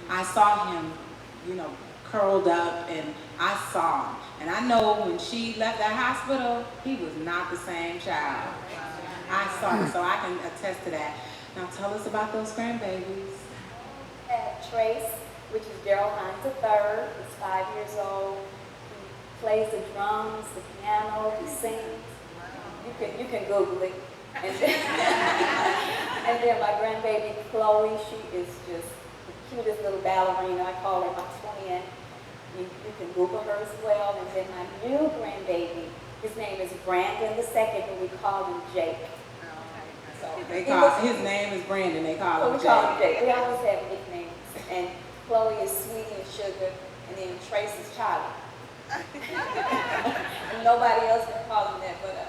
I saw him, curled up, and I saw him. And I know when she left that hospital, he was not the same child. I saw him, so I can attest to that. Now tell us about those grandbabies. Trace, which is Darrell Hines III. He's 5 years old. He plays the drums, the piano, he sings. You can Google it. And then, and then my grandbaby Chloe, she is just the cutest little ballerina. I call her my twin. You can Google her as well. And then my new grandbaby, his name is Brandon II, but we call him Jake. So his name is Brandon. They call him Jake. We call him Jake. We always have nicknames. And Chloe is Sweetie and Sugar, and then Trace is Charlie. And nobody else can call him that but us.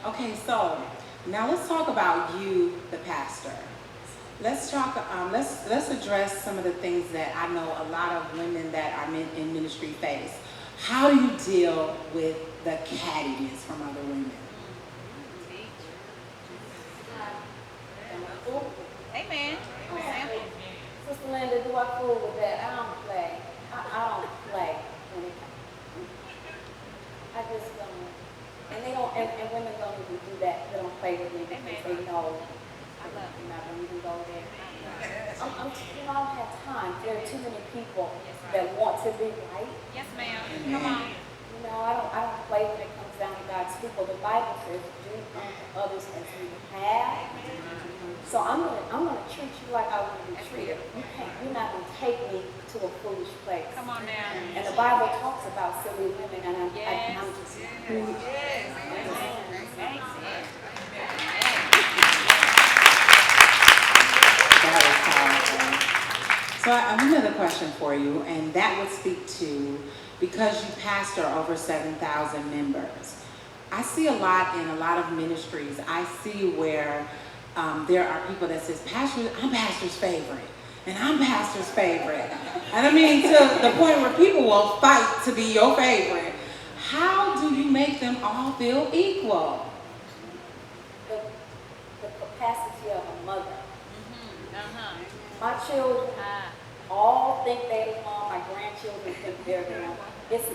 Okay, so now let's talk about you, the pastor. Let's talk. Let's address some of the things that I know a lot of women that are in ministry face. How do you deal with the cattiness from other women? Amen. Sister Linda, do I fool with that? I don't play. I don't play when it comes. I just don't. And they don't. And women don't even do that. They don't play with me because they know I'm not going to even go there. I don't have time. There are too many people that want to be right. Yes, ma'am. Come on. I don't play when it comes down to God's people. The Bible says, "Do unto others as you have." So I'm gonna treat you like I want to be treated. You're not gonna take me to a foolish place. Come on now. And the Bible talks about silly women, and I'm just. That was powerful. So I have another question for you, and that would speak to, because you pastor over 7,000 members. I see a lot in a lot of ministries. I see where there are people that says, "Pastor, I'm pastor's favorite, and I'm pastor's favorite." And I mean, to the point where people will fight to be your favorite. How do you make them all feel equal? The capacity of a mother. My children all think they belong. My grandchildren think they're belong. It's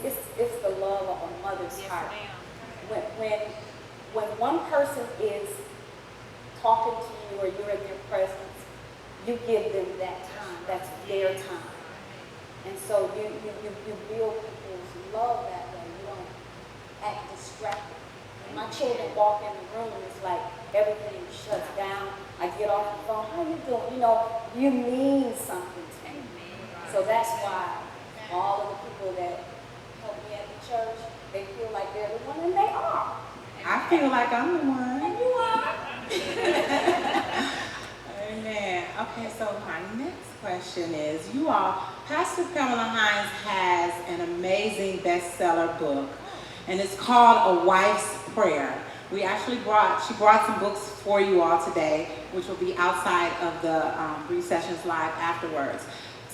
the love of a mother's heart. When one person is talking to you or you're in their presence, you give them that time. That's their time. And so you build people's love that way. You don't act distracted. When my children walk in the room, it's like everything shuts down. I get off the phone, "How you doing?" You mean something to me. So that's why all of the people that help me at the church, they feel like they're the one, and they are. I feel like I'm the one. And you are. Amen. Okay, so my next question is, Pastor Pamela Hines has an amazing bestseller book, and it's called A Wife's Prayer. She brought some books for you all today, which will be outside of the Brief Sessions Live afterwards.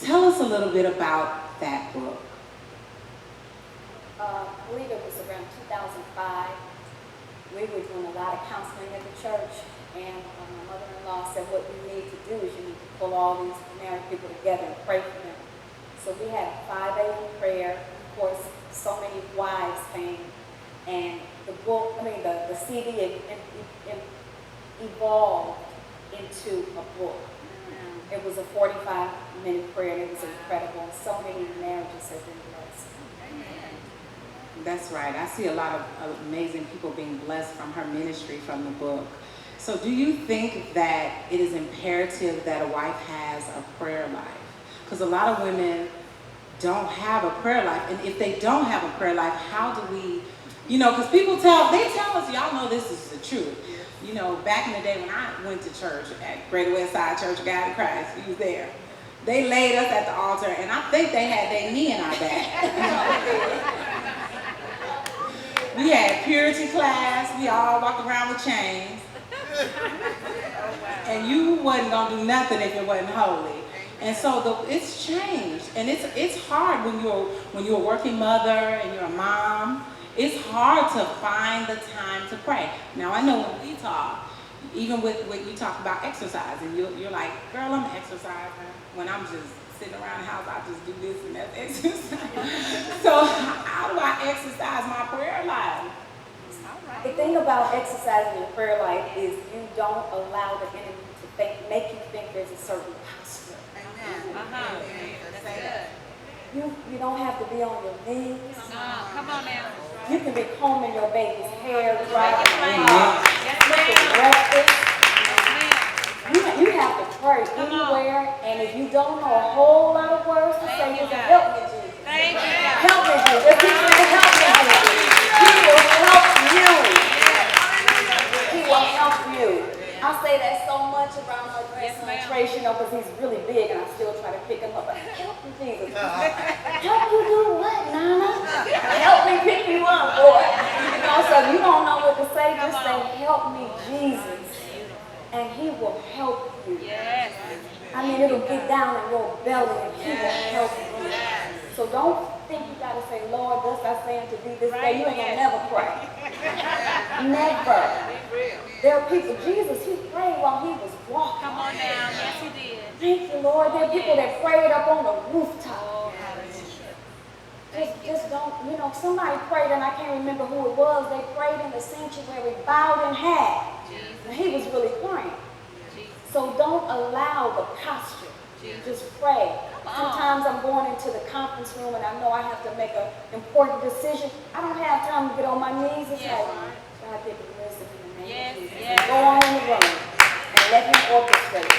Tell us a little bit about that book. I believe it was around 2005. We were doing a lot of counseling at the church, and my mother-in-law said, "What you need to do is you need to pull all these married people together and pray for them." So we had a 5 a.m. prayer. Of course, so many wives came, and the CD evolved into a book. It was a 45-minute prayer, and it was incredible. So many marriages have been blessed. That's right. I see a lot of amazing people being blessed from her ministry, from the book. So do you think that it is imperative that a wife has a prayer life? Because a lot of women don't have a prayer life. And if they don't have a prayer life, how do we, because people tell us, y'all know this is the truth. Back in the day when I went to church at Greater West Side Church of God in Christ, you was there. They laid us at the altar, and I think they had their knee in our back. We had purity class. We all walked around with chains. And you wasn't going to do nothing if it wasn't holy. And so it's changed. And it's hard when you're a working mother and you're a mom. It's hard to find the time to pray. Now, I know when we talk, even with you talk about exercise, and you're like, girl, I'm exercising. When I'm just sitting around the house, I just do this and that's exercise. So how do I exercise my prayer life? The thing about exercising your prayer life is you don't allow the enemy to make you think there's a certain posture. That's good. You don't have to be on your knees. Come on now. You can be combing your baby's hair, driving Yes, making breakfast. ma'am. You have to pray anywhere, and if you don't know a whole lot of words to say, you can help me, Jesus. Thank you, God. Help me, Jesus. Just keep saying, help me, Jesus. He will help you. He will help you. I say that so much around my grandson Trace, because he's really big, and I still try to pick him up. Help me, Jesus. Help you do what, Nana? Help me pick you up, boy. So if you don't know what to say, just say, help me, Jesus. And he will help you. Yes. I mean, it'll get down in your belly, and he will help you. So don't think you got to say, Lord, thus I say unto thee this day. You ain't going to never pray. Never. There are people, Jesus, he prayed while he was walking. Come on now. Yes, he did. Thank you, Lord. There are people that prayed up on the rooftop. Just don't, somebody prayed, and I can't remember who it was. They prayed in the sanctuary, bowed in half. And he was really praying. So don't allow the posture. Just pray. Sometimes I'm going into the conference room, and I know I have to make an important decision. I don't have time to get on my knees and say, God, give me wisdom in the name of Jesus. Go on in the room and let him orchestrate.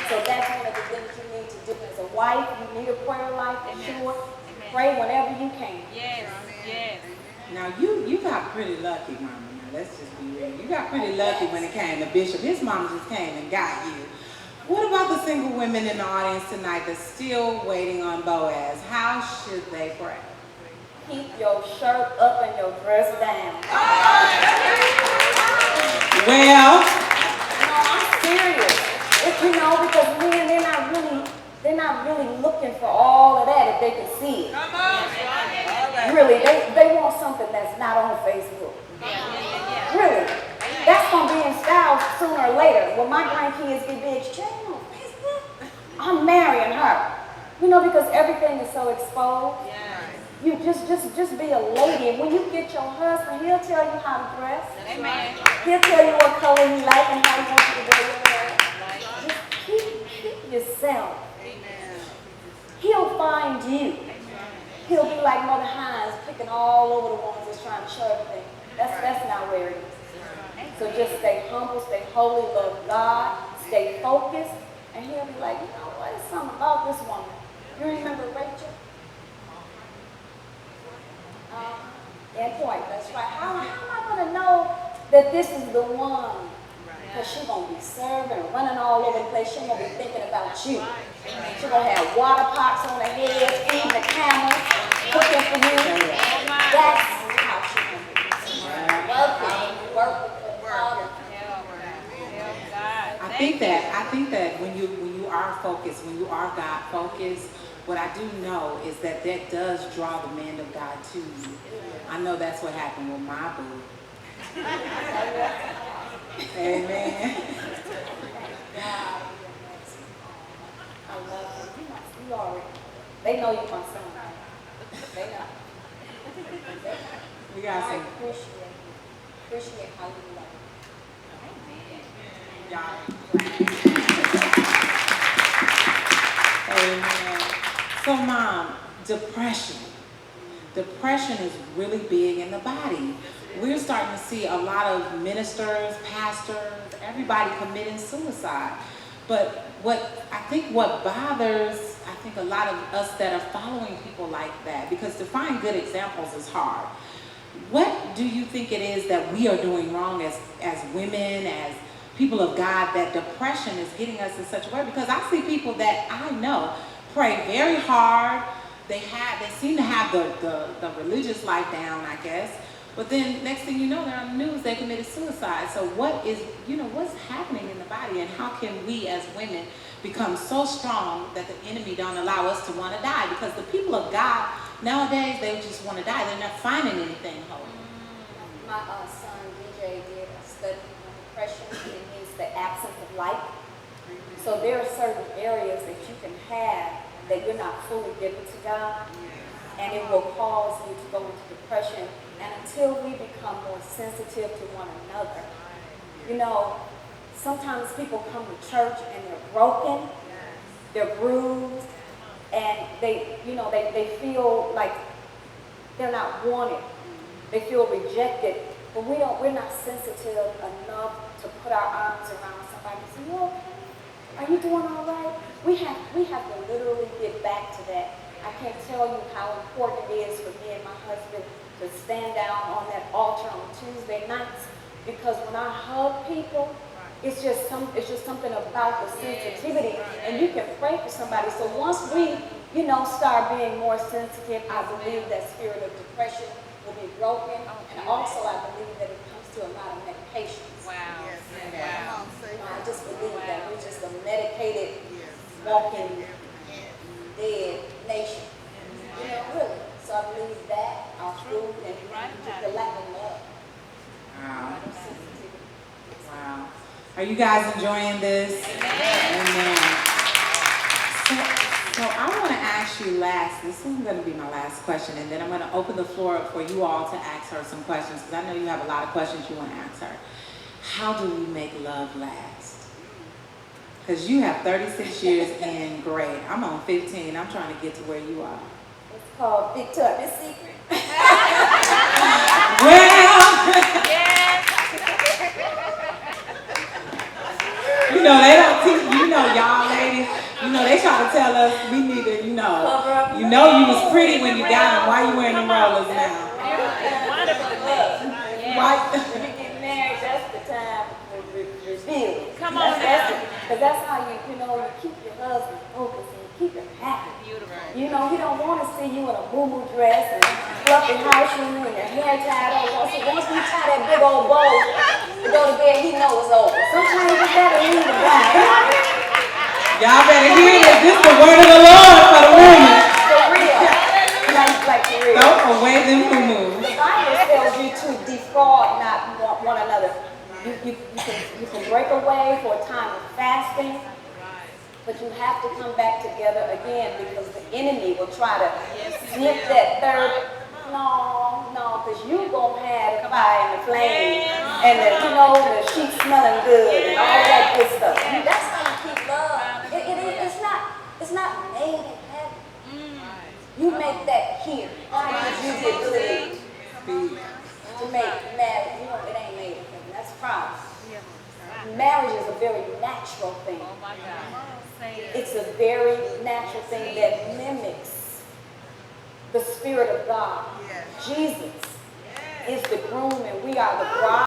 So that's one of the things you need to do as a wife. You need a prayer life, for sure. Pray whenever you can. Yes. Now you got pretty lucky, Mama. Now let's just be real. You got pretty lucky when it came to Bishop. His mama just came and got you. What about the single women in the audience tonight that's still waiting on Boaz? How should they pray? Keep your shirt up and your dress down. Well, no, I'm serious. Because men, they're not really looking for all of that if they can see it. Come on. Really, they want something that's not on Facebook. Really. That's going to be in style sooner or later. When my grandkids get big, she ain't on Facebook. I'm marrying her. Because everything is so exposed. You just be a lady. And when you get your husband, he'll tell you how to dress. Amen. He'll tell you what color you like and how you want you to wear your hair. Just keep yourself. He'll find you. He'll be like Mother Hines, picking all over the ones that's trying to show everything. That's not where it is. So just stay humble, stay holy, love God, stay focused, and he'll be like, what is something about this woman? You remember Rachel? And point, that's right. How am I going to know that this is the one? Because she's going to be serving, running all over the place. She's going to be thinking about you. She's going to have water pots on her head, feeding the camels, cooking for you. That's how she's going to be. Work with her Father. I think that when you are focused, when you are God focused, what I do know is that does draw the man of God to you. I know that's what happened with my boo. Amen. I love you. You already. They know you're my son. They know. We got I some. appreciate how you love Amen. So, Mom, depression is really big in the body. We're starting to see a lot of ministers, pastors, everybody committing suicide. But what bothers, a lot of us that are following people like that, because to find good examples is hard. What do you think it is that we are doing wrong as women, as people of God, that depression is hitting us in such a way? Because I see people that I know pray very hard. They seem to have the religious life down, I guess. But then next thing you know, they're on the news, they committed suicide. So what's happening in the body, and how can we as women become so strong that the enemy don't allow us to want to die? Because the people of God nowadays, they just want to die. They're not finding anything holy. My son DJ did a study depression, and it means the absence of light. So there are certain areas that you can have that you're not fully given to God, and it will cause you to go into depression. And until we become more sensitive to one another, you know, sometimes people come to church and they're broken, they're bruised, and they feel like they're not wanted. They feel rejected, but we're not sensitive enough to put our arms around somebody and say, "You okay? Are you doing all right?" We have to literally get back to that. I can't tell you how important it is for me and my husband to stand down on that altar on Tuesday nights, because when I hug people, it's just something about the sensitivity, and you can pray for somebody. So once we, start being more sensitive, I believe that spirit of depression will be broken, and also I believe that it comes to a lot of medications. Wow. Wow. I just believe that we're just a medicated, walking, dead nation. Really. So I believe that our food and the lack of love. Wow. Wow. Are you guys enjoying this? Amen. So I want to ask you last, this is going to be my last question, and then I'm going to open the floor up for you all to ask her some questions, because I know you have a lot of questions you want to ask her. How do we make love last? Because you have 36 years in grade. I'm on 15. I'm trying to get to where you are. It's called Victoria's Secret. Well, they don't teach, y'all ladies, they try to tell us we need to, you was pretty when you got them. Why you wearing them rollers now? Why? When you get married, that's the time to reveal. Come on Because that's how you keep your husband focused and you keep him happy. Beautiful. He don't want to see you in a boo-boo dress and fluffy house shoes and your hair tied up. So once we tie that big old bow to go to bed, he knows it's over. Sometimes you gotta leave the guy. Y'all better hear this. This is the word of the Lord for the women. For real. Like for real. Don't away them who move. The Bible tells you to defraud not one another. You can break away for a time of fasting, but you have to come back together again, because the enemy will try to slip that third. No, because you gonna have the fire and the flame, and the sheep smelling good and all that good stuff. That's how you keep love. It's not made in heaven. You make that here. Because you get good to make marriage. It ain't made in heaven. That's a problem. Marriage is a very natural thing. Oh my God. Say it. It's a very natural thing that mimics the Spirit of God. Jesus is the groom and we are the bride.